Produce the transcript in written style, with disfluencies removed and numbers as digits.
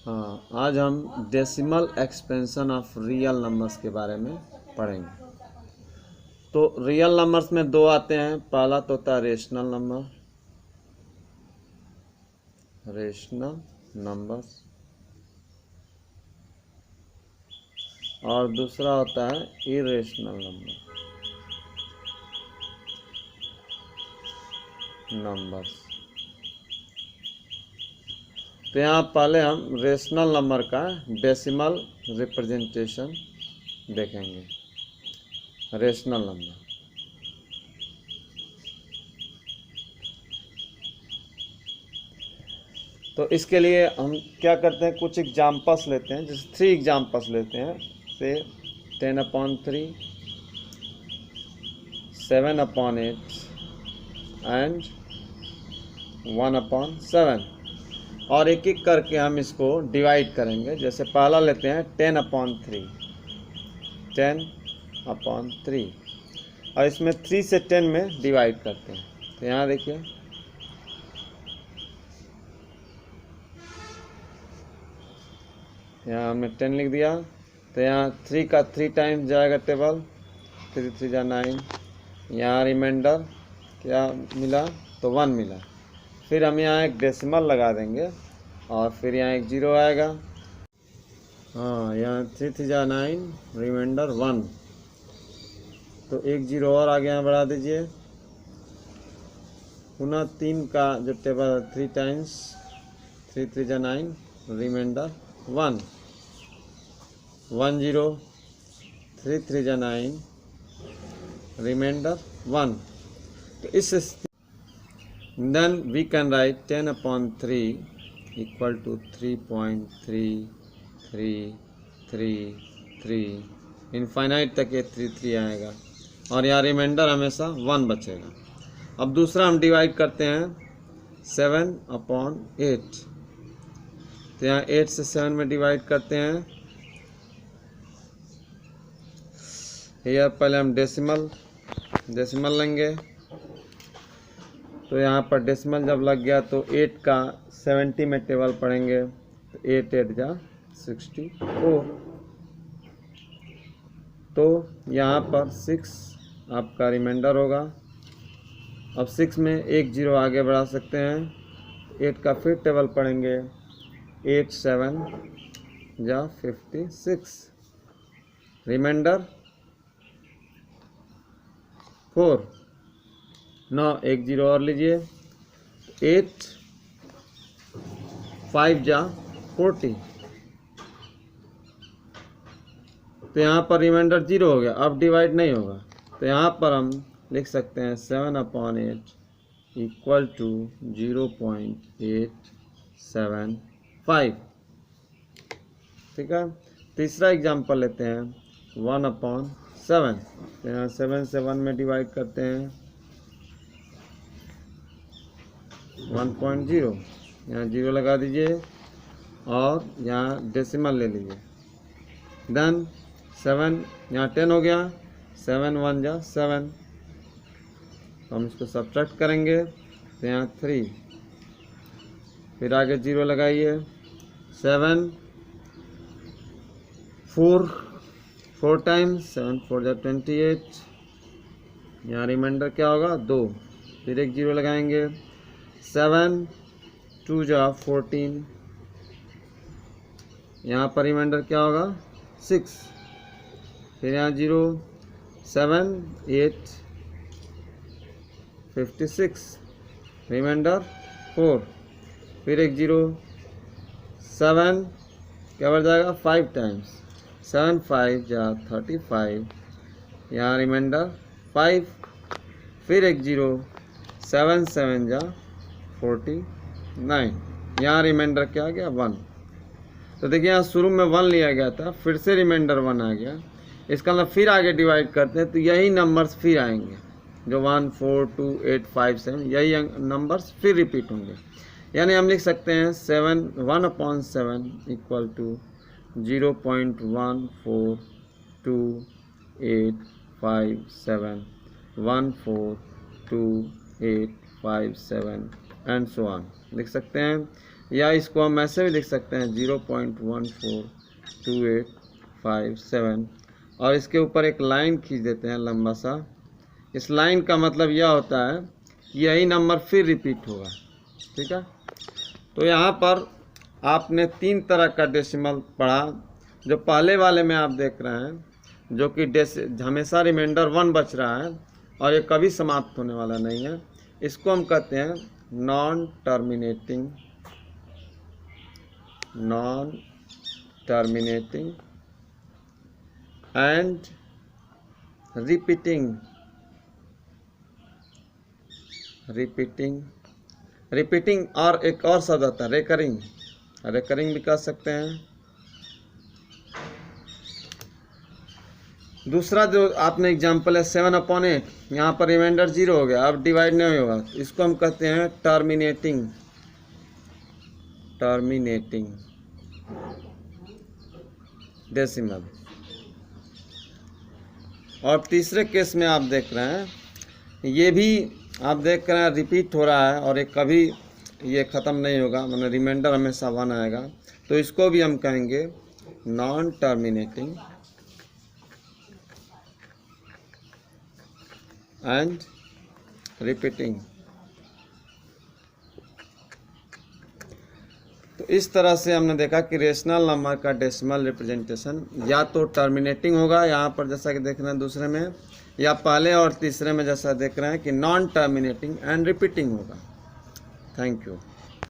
हाँ, आज हम decimal expansion of real numbers के बारे में पढ़ेंगे। तो रियल नंबर्स में दो आते हैं। पहला तो होता है रेशनल नंबर्स, और दूसरा होता है इरेशनल नंबर्स। तो यहाँ पहले हम रेशनल नंबर का डेसिमल रिप्रेजेंटेशन देखेंगे। रेशनल नंबर, तो इसके लिए हम क्या करते हैं, कुछ एग्जाम्पल्स लेते हैं। जैसे 3 एग्जाम्पल्स लेते हैं। से 10/3, 7/8 एंड 1/7, और एक एक करके हम इसको डिवाइड करेंगे। जैसे पहला लेते हैं 10/3, 10/3, और इसमें 3 से 10 में डिवाइड करते हैं। तो यहाँ देखिए, यहाँ हमने 10 लिख दिया। तो यहाँ 3 का 3 टाइम्स जाएगा टेबल, 3 3 जा 9। यहाँ रिमाइंडर क्या मिला, तो 1 मिला। फिर हम यहाँ एक डेसिमल लगा देंगे और फिर यहाँ एक 0 आएगा। हाँ, यहाँ 3 3 जा 9, रिमाइंडर 1। तो एक 0 और आगे यहाँ बढ़ा दीजिए। पुनः 3 का जो टेबल 3 टाइम्स, 3 3 जा 9, रिमाइंडर 1 1 0, 3 3 जा 9, रिमाइंडर 1। तो इस then we can write 10/3 equal to 3.3333, infinite तक ये 3 3 आएगा, और यहाँ रिमाइंडर हमेशा 1 बचेगा। अब दूसरा हम डिवाइड करते हैं 7/8। तो यहाँ 8 से 7 में डिवाइड करते हैं। यह पहले हम डेसिमल लेंगे। तो यहाँ पर डेसिमल जब लग गया तो 8 का 70 में टेबल पढ़ेंगे। तो 8 8 जा 64। तो यहाँ पर 6 आपका रिमाइंडर होगा। अब 6 में एक 0 आगे बढ़ा सकते हैं। 8 का फिर टेबल पढ़ेंगे। 8 7 जा 56, रिमाइंडर 4। 9 एक 0 और लीजिए। 8 5 जा 40। तो यहाँ पर रिमाइंडर 0 हो गया, अब डिवाइड नहीं होगा। तो यहाँ पर हम लिख सकते हैं 7/8 इक्वल टू 0.875। ठीक है। तीसरा एग्जाम्पल लेते हैं 1/7। तो यहाँ 7 से 1 में डिवाइड करते हैं। 1.0, यहाँ 0 लगा दीजिए और यहाँ डेसिमल ले लीजिए। देन 7, यहाँ 10 हो गया। 7 1 जा 7, तो हम इसको सब्ट्रैक्ट करेंगे। तो यहाँ 3, फिर आगे 0 लगाइए। 7 4 टाइम्स, 7 4 जा 28। यहाँ रिमाइंडर क्या होगा, 2। फिर एक 0 लगाएंगे। 7 2 जा 14। यहाँ पर रिमाइंडर क्या होगा, 6। फिर यहाँ 0, 7 8 56, रिमाइंडर 4। फिर एक 0, 7 क्या बढ़ जाएगा, 5 टाइम्स। 7 5 जा 35, यहाँ रिमाइंडर 5। फिर एक 0, 7 7 जा 49, यहाँ रिमाइंडर क्या आ गया, 1। तो देखिए यहाँ शुरू में 1 लिया गया था, फिर से रिमाइंडर 1 आ गया। इसका मतलब फिर आगे डिवाइड करते हैं तो यही नंबर्स फिर आएंगे, जो 1 4 2 8 5 7, यही नंबर्स फिर रिपीट होंगे। यानी हम लिख सकते हैं 1/7 equal to 0.142857 142 857 and so on लिख सकते हैं। या इसको हम ऐसे भी लिख सकते हैं 0.142857 और इसके ऊपर एक लाइन खींच देते हैं लंबा सा। इस लाइन का मतलब यह होता है कि यही नंबर फिर रिपीट होगा। ठीक है, तो यहाँ पर आपने 3 तरह का डेसिमल पढ़ा। जो पहले वाले में आप देख रहे हैं जो कि हमेशा रिमाइंडर 1 बच रहा है और ये कभी समाप्त होने वाला नहीं है, इसको हम कहते हैं नॉन टर्मिनेटिंग एंड रिपीटिंग और एक और शब्द आता है रेकरिंग भी कह सकते हैं। दूसरा जो आपने एग्जाम्पल है 7/8, यहाँ पर रिमाइंडर 0 हो गया, अब डिवाइड नहीं होगा, इसको हम कहते हैं टर्मिनेटिंग डेसिमल। और तीसरे केस में आप देख रहे हैं ये भी आप देख रहे हैं रिपीट हो रहा है और ये कभी ये ख़त्म नहीं होगा, मतलब रिमाइंडर हमेशा 1 आएगा, तो इसको भी हम कहेंगे नॉन टर्मिनेटिंग एंड रिपीटिंग। तो इस तरह से हमने देखा कि रेशनल नंबर का डेसिमल रिप्रेजेंटेशन या तो टर्मिनेटिंग होगा यहाँ पर जैसा कि देख रहे हैं दूसरे में, या पहले और तीसरे में जैसा देख रहे हैं कि नॉन टर्मिनेटिंग एंड रिपीटिंग होगा। Thank you.